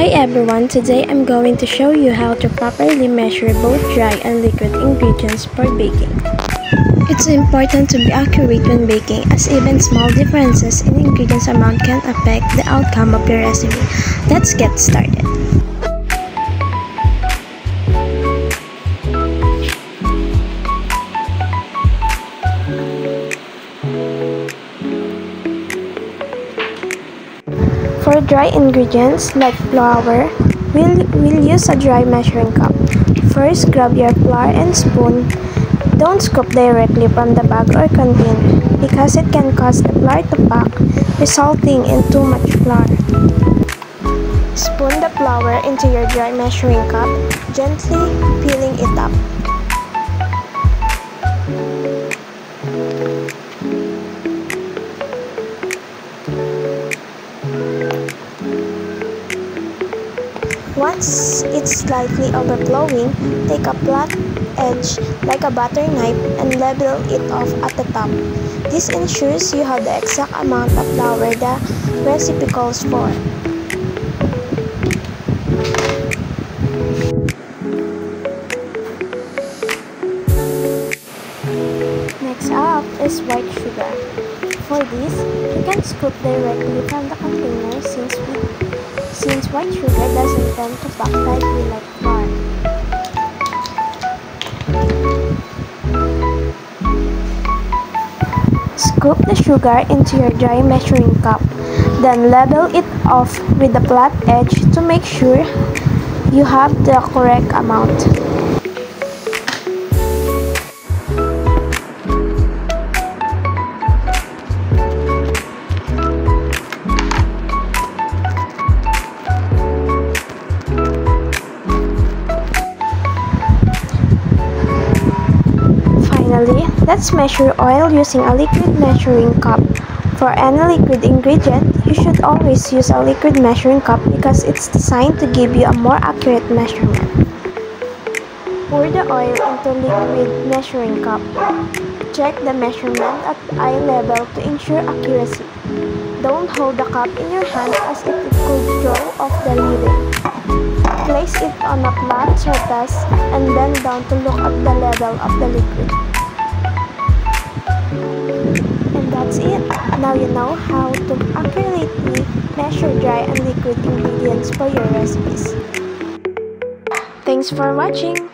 Hi everyone, today I'm going to show you how to properly measure both dry and liquid ingredients for baking. It's important to be accurate when baking, as even small differences in ingredients amount can affect the outcome of your recipe. Let's get started. For dry ingredients like flour, we'll use a dry measuring cup. First, grab your flour and spoon. Don't scoop directly from the bag or container because it can cause the flour to pack, resulting in too much flour. Spoon the flour into your dry measuring cup, gently filling it up. Once it's slightly overflowing, take a flat edge like a butter knife and level it off at the top. This ensures you have the exact amount of flour the recipe calls for. Next up is white sugar. For this, you can scoop directly from the container since white sugar doesn't tend to pack tightly like flour. Scoop the sugar into your dry measuring cup, then level it off with a flat edge to make sure you have the correct amount. Finally, let's measure oil using a liquid measuring cup. For any liquid ingredient, you should always use a liquid measuring cup because it's designed to give you a more accurate measurement. Pour the oil into liquid measuring cup. Check the measurement at eye level to ensure accuracy. Don't hold the cup in your hand as it could throw off the leading. Place it on a flat surface and bend down to look at the level of the liquid. And that's it. Now you know how to accurately measure dry and liquid ingredients for your recipes. Thanks for watching!